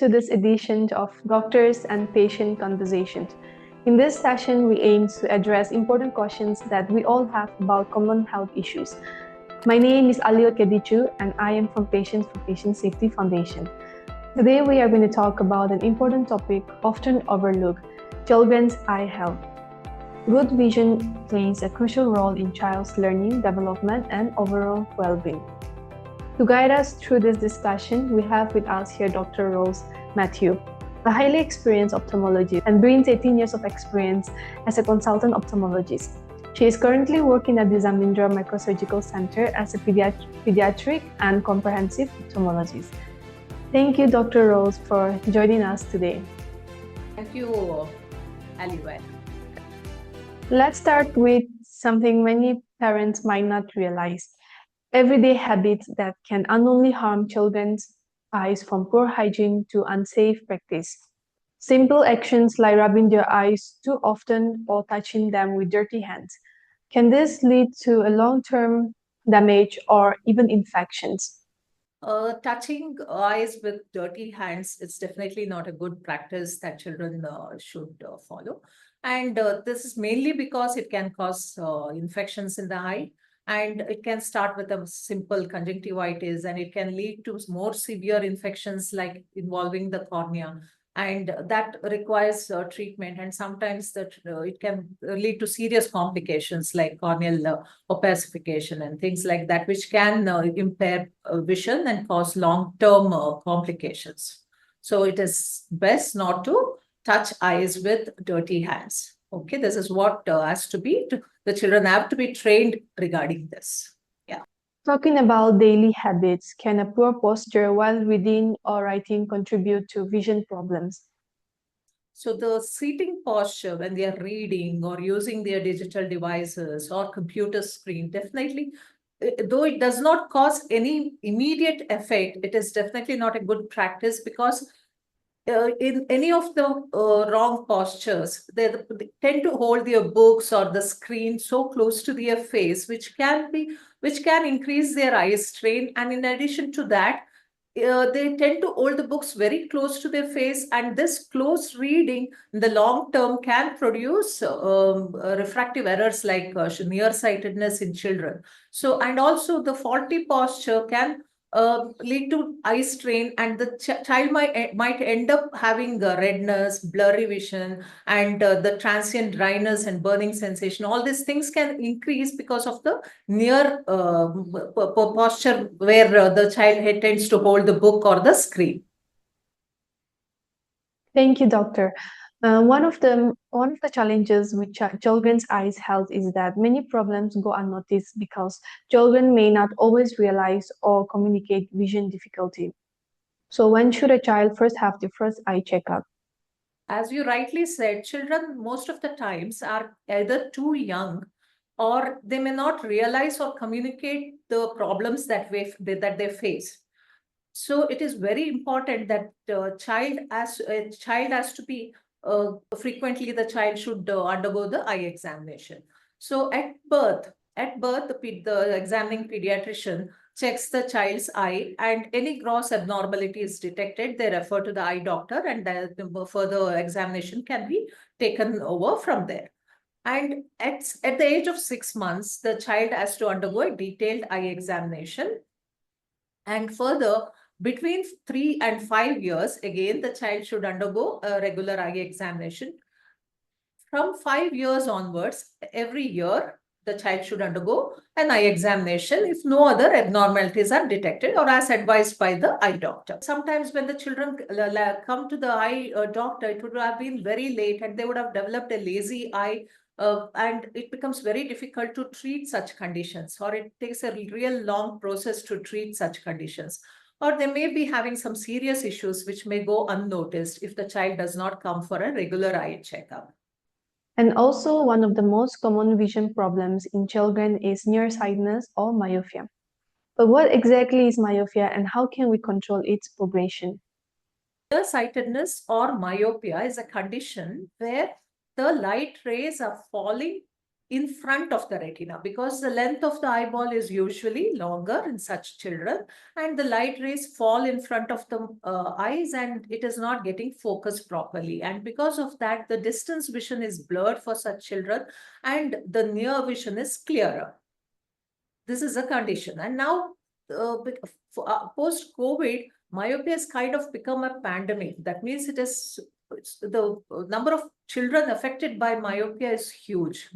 to this edition of Doctors and Patient Conversations. In this session, we aim to address important questions that we all have about common health issues. My name is Alio Kedichu, and I am from Patients for Patient Safety Foundation. Today, we are going to talk about an important topic often overlooked: children's eye health. Good vision plays a crucial role in child's learning, development, and overall well-being. To guide us through this discussion, we have with us here Dr. Rose Matthew, a highly experienced ophthalmologist and brings 18 years of experience as a consultant ophthalmologist. She is currently working at the Zamindra Microsurgical Center as a pediatric and comprehensive ophthalmologist. Thank you, Dr. Rose, for joining us today. Thank you, Aliwai. Let's start with something many parents might not realize: everyday habits that can unknowingly harm children's eyes, from poor hygiene to unsafe practice. Simple actions like rubbing their eyes too often or touching them with dirty hands. Can this lead to a long-term damage or even infections? Touching eyes with dirty hands is definitely not a good practice that children should follow. And this is mainly because it can cause infections in the eye. And it can start with a simple conjunctivitis, and it can lead to more severe infections like involving the cornea. And that requires treatment. And sometimes it can lead to serious complications like corneal opacification and things like that, which can impair vision and cause long-term complications. So it is best not to touch eyes with dirty hands. Okay, this is what has to be. The children have to be trained regarding this. Yeah. Talking about daily habits, can a poor posture while reading or writing contribute to vision problems? So the seating posture when they are reading or using their digital devices or computer screen, definitely, though it does not cause any immediate effect, it is definitely not a good practice, because in any of the wrong postures, they tend to hold their books or the screen so close to their face, which can increase their eye strain. And in addition to that, they tend to hold the books very close to their face, and this close reading in the long term can produce refractive errors like nearsightedness in children. So, and also the faulty posture can lead to eye strain, and the child might end up having redness, blurry vision, and the transient dryness and burning sensation. All these things can increase because of the near posture where the child head tends to hold the book or the screen. Thank you, doctor. One of the challenges with children's eyes health is that many problems go unnoticed because children may not always realize or communicate vision difficulty. So when should a child first have the first eye checkup? As you rightly said, children most of the times are either too young, or they may not realize or communicate the problems that they face. So it is very important that a child has to be frequently, the child should undergo the eye examination. So at birth, the examining pediatrician checks the child's eye, and any gross abnormality is detected, they refer to the eye doctor, and the further examination can be taken over from there. And at the age of 6 months, the child has to undergo a detailed eye examination. And further, between 3 and 5 years, again, the child should undergo a regular eye examination. From 5 years onwards, every year, the child should undergo an eye examination if no other abnormalities are detected or as advised by the eye doctor. Sometimes when the children come to the eye doctor, it would have been very late and they would have developed a lazy eye, and it becomes very difficult to treat such conditions, or it takes a real long process to treat such conditions. Or they may be having some serious issues which may go unnoticed if the child does not come for a regular eye checkup. And also, one of the most common vision problems in children is nearsightedness or myopia. But what exactly is myopia, and how can we control its progression? Nearsightedness or myopia is a condition where the light rays are falling in front of the retina, because the length of the eyeball is usually longer in such children, and the light rays fall in front of the eyes, and it is not getting focused properly. And because of that, the distance vision is blurred for such children, and the near vision is clearer. This is a condition. And now, post-COVID, myopia has kind of become a pandemic. That means the number of children affected by myopia is huge.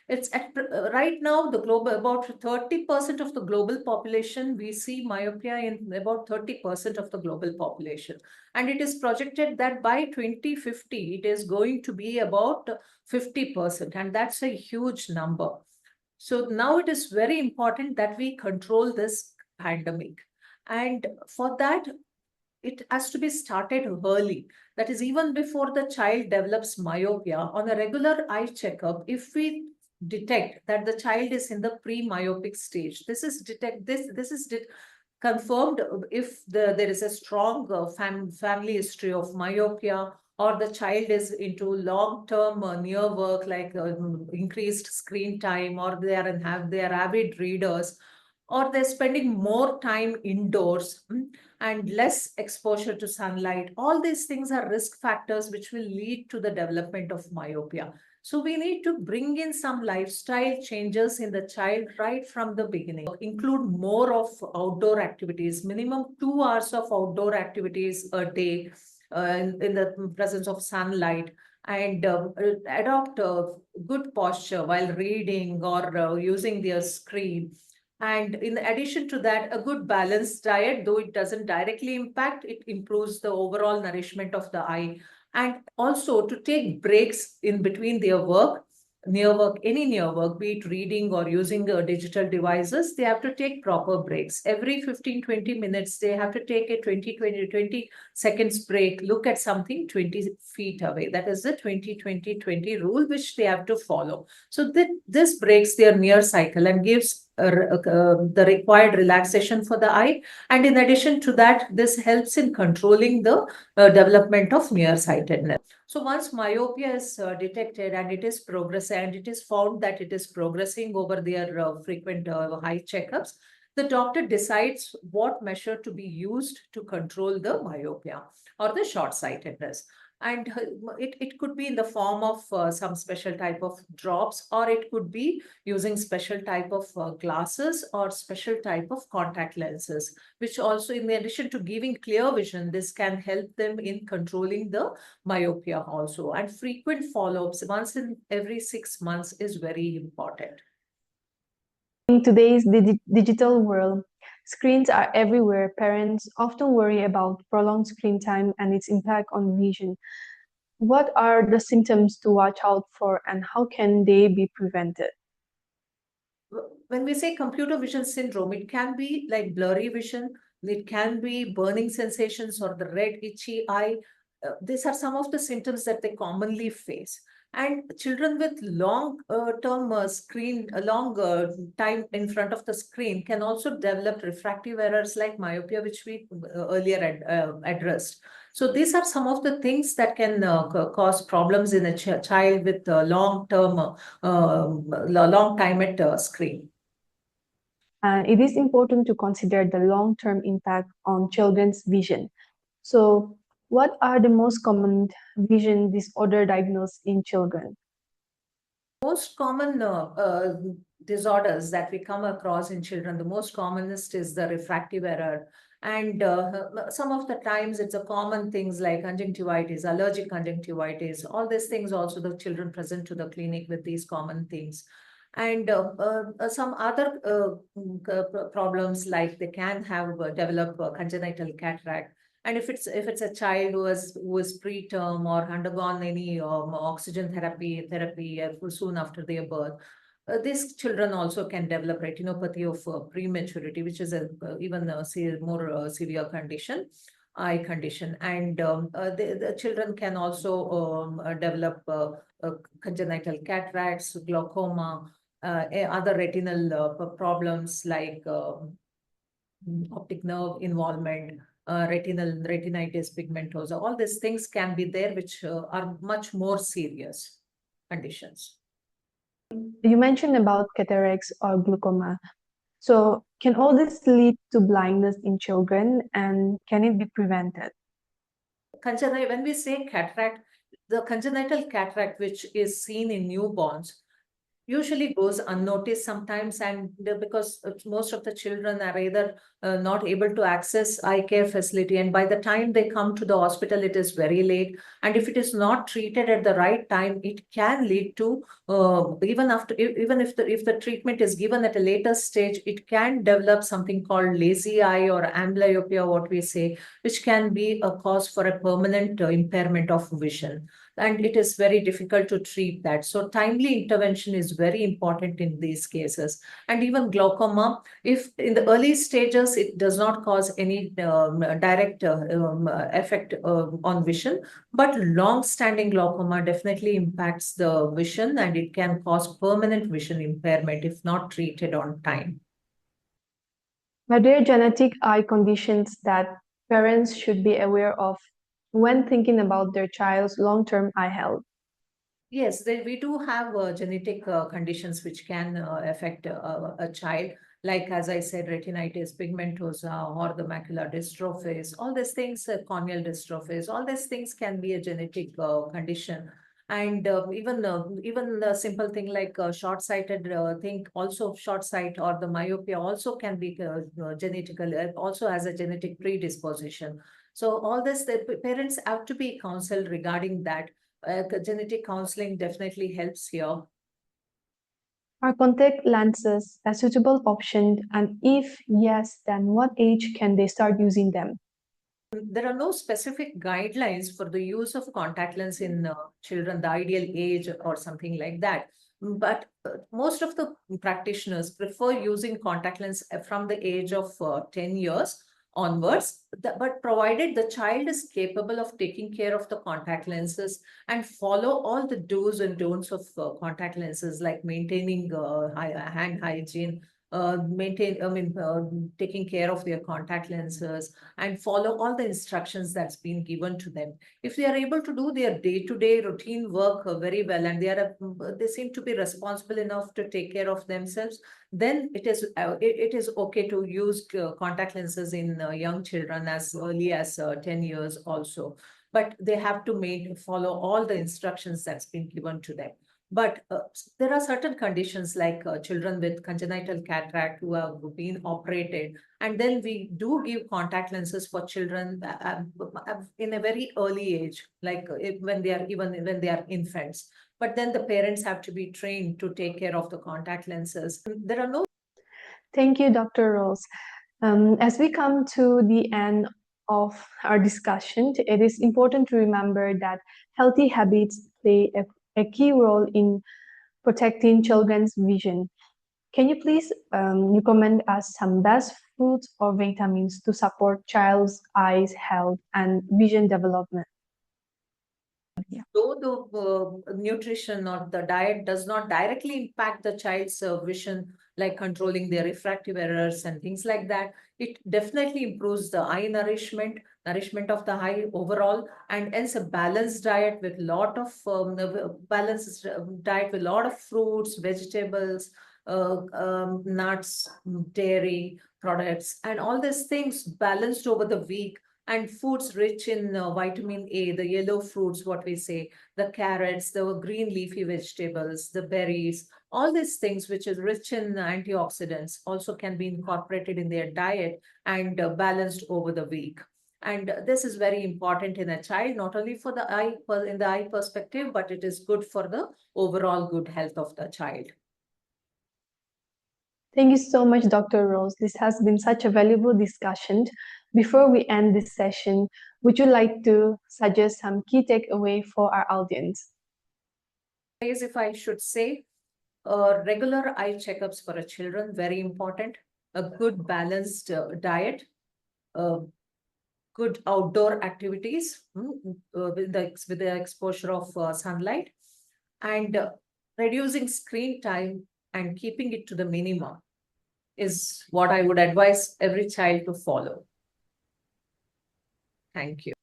It's right now, the global, about 30% of the global population, we see myopia in about 30% of the global population. And it is projected that by 2050, it is going to be about 50%. And that's a huge number. So now it is very important that we control this pandemic. And for that, it has to be started early. That is, even before the child develops myopia, on a regular eye checkup, if we detect that the child is in the pre-myopic stage, this is confirmed if there is a strong family history of myopia, or the child is into long-term near work, like increased screen time, or they are avid readers, or they're spending more time indoors and less exposure to sunlight. All these things are risk factors which will lead to the development of myopia. So we need to bring in some lifestyle changes in the child right from the beginning. Include more of outdoor activities, minimum 2 hours of outdoor activities a day in the presence of sunlight, and adopt good posture while reading or using their screen. And in addition to that, a good balanced diet, though it doesn't directly impact, it improves the overall nourishment of the eye. And also to take breaks in between their work, any near work, be it reading or using digital devices, they have to take proper breaks. Every 15-20 minutes, they have to take a 20 seconds break, look at something 20 feet away. That is the 20-20-20 rule, which they have to follow. So this breaks their near cycle and gives the required relaxation for the eye. And in addition to that, this helps in controlling the development of nearsightedness. So once myopia is detected and it is progressing, and it is found that it is progressing over their frequent eye checkups, the doctor decides what measure to be used to control the myopia or the short-sightedness. And it could be in the form of some special type of drops, or it could be using special type of glasses or special type of contact lenses, which also, in addition to giving clear vision, this can help them in controlling the myopia also. And frequent follow-ups once in every 6 months is very important. In today's digital world, screens are everywhere. Parents often worry about prolonged screen time and its impact on vision. What are the symptoms to watch out for, and how can they be prevented? When we say computer vision syndrome, it can be like blurry vision, it can be burning sensations or the red itchy eye. These are some of the symptoms that they commonly face. And children with long-term long time in front of the screen can also develop refractive errors like myopia, which we earlier addressed. So these are some of the things that can cause problems in a child with long time at screen. It is important to consider the long-term impact on children's vision. So, what are the most common vision disorder diagnosed in children? Most common disorders that we come across in children, the most commonest is the refractive error. And some of the times it's a common things like conjunctivitis, allergic conjunctivitis, all these things also the children present to the clinic with these common things. And some other problems like they can have develop congenital cataract. And if it's a child who is preterm or undergone any oxygen therapy soon after their birth, these children also can develop retinopathy of prematurity, which is even a more severe condition, eye condition. And the children can also develop congenital cataracts, glaucoma, other retinal problems like optic nerve involvement, retinitis pigmentosa. All these things can be there, which are much more serious conditions. you mentioned about cataracts or glaucoma. So, can all this lead to blindness in children and can it be prevented? When we say cataract, the congenital cataract, which is seen in newborns, usually goes unnoticed sometimes, and because most of the children are either not able to access eye care facility, and by the time they come to the hospital it is very late, and if it is not treated at the right time it can lead to even if the treatment is given at a later stage, it can develop something called lazy eye or amblyopia, what we say, which can be a cause for a permanent impairment of vision, and it is very difficult to treat that. So timely intervention is very important in these cases. And even glaucoma, if in the early stages it does not cause any direct effect on vision, but long-standing glaucoma definitely impacts the vision, and it can cause permanent vision impairment if not treated on time. Are there genetic eye conditions that parents should be aware of when thinking about their child's long-term eye health? Yes, we do have genetic conditions which can affect a child, like as I said, retinitis pigmentosa or the macular dystrophies, all these things, corneal dystrophies, all these things can be a genetic condition. And even the simple thing like short-sighted thing, also short sight or the myopia also can be genetical, also has a genetic predisposition. So all this, the parents have to be counseled regarding that. Genetic counseling definitely helps here. Are contact lenses a suitable option? And if yes, then what age can they start using them? There are no specific guidelines for the use of contact lens in children, the ideal age or something like that. But most of the practitioners prefer using contact lens from the age of 10 years onwards, but provided the child is capable of taking care of the contact lenses and follow all the do's and don'ts of contact lenses, like maintaining hand hygiene, taking care of their contact lenses, and follow all the instructions that's been given to them. If they are able to do their day-to-day routine work very well, and they seem to be responsible enough to take care of themselves, then it is okay to use contact lenses in young children as early as 10 years also. But they have to follow all the instructions that's been given to them. But there are certain conditions like children with congenital cataract who have been operated, and then we do give contact lenses for children in a very early age, like when they are even when they are infants. But then the parents have to be trained to take care of the contact lenses. There are no. Thank you, Dr. Rose. As we come to the end of our discussion, it is important to remember that healthy habits play a key role in protecting children's vision. Can you please recommend us some best foods or vitamins to support child's eyes health and vision development? Yeah. Though the nutrition or the diet does not directly impact the child's vision, like controlling their refractive errors and things like that, it definitely improves the eye nourishment of the eye overall, and hence a balanced diet with lot of balanced diet with lot of fruits, vegetables, nuts, dairy products, and all these things balanced over the week, and foods rich in vitamin A, the yellow fruits, what we say, the carrots, the green leafy vegetables, the berries, all these things which is rich in antioxidants also can be incorporated in their diet and balanced over the week. And this is very important in a child, not only for the eye, in the eye perspective, but it is good for the overall good health of the child. Thank you so much, Dr. Rose. This has been such a valuable discussion. Before we end this session, would you like to suggest some key takeaway for our audience? If I should say, regular eye checkups for a children, very important. A good balanced diet, uh, good outdoor activities with the exposure of sunlight, and reducing screen time and keeping it to the minimum is what I would advise every child to follow. Thank you.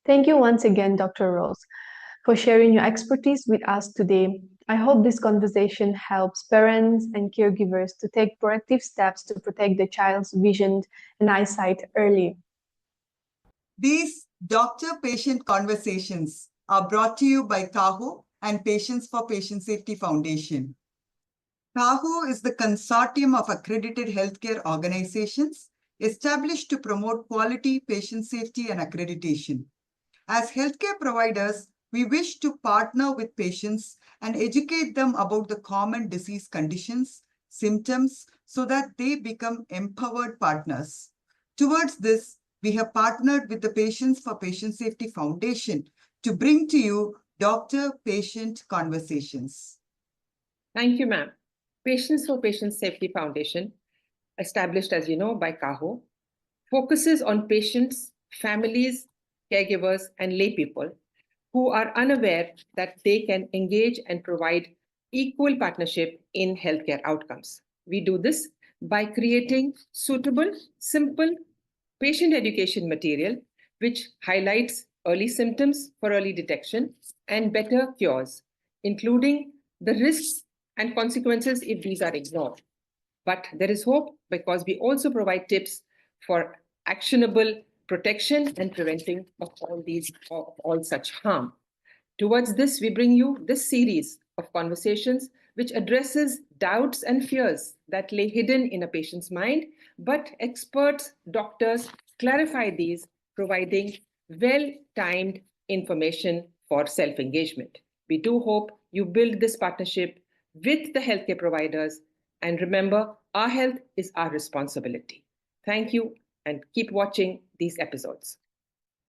Thank you once again, Dr. Rose, for sharing your expertise with us today. I hope this conversation helps parents and caregivers to take proactive steps to protect their child's vision and eyesight early. These doctor-patient conversations are brought to you by CAHO and Patients for Patient Safety Foundation. CAHO is the consortium of accredited healthcare organizations established to promote quality, patient safety, and accreditation. As healthcare providers, we wish to partner with patients and educate them about the common disease conditions, symptoms, so that they become empowered partners. Towards this, we have partnered with the Patients for Patient Safety Foundation to bring to you doctor-patient conversations. Thank you, ma'am. Patients for Patient Safety Foundation, established, as you know, by CAHO, focuses on patients, families, caregivers, and lay people who are unaware that they can engage and provide equal partnership in healthcare outcomes. We do this by creating suitable, simple patient education material which highlights early symptoms for early detection and better cures, including the risks and consequences if these are ignored. But there is hope because we also provide tips for actionable protection and preventing of all such harm. Towards this, we bring you this series of conversations which addresses doubts and fears that lay hidden in a patient's mind, but experts, doctors clarify these, providing well-timed information for self-engagement. We do hope you build this partnership with the healthcare providers, and remember, our health is our responsibility. Thank you, and keep watching these episodes.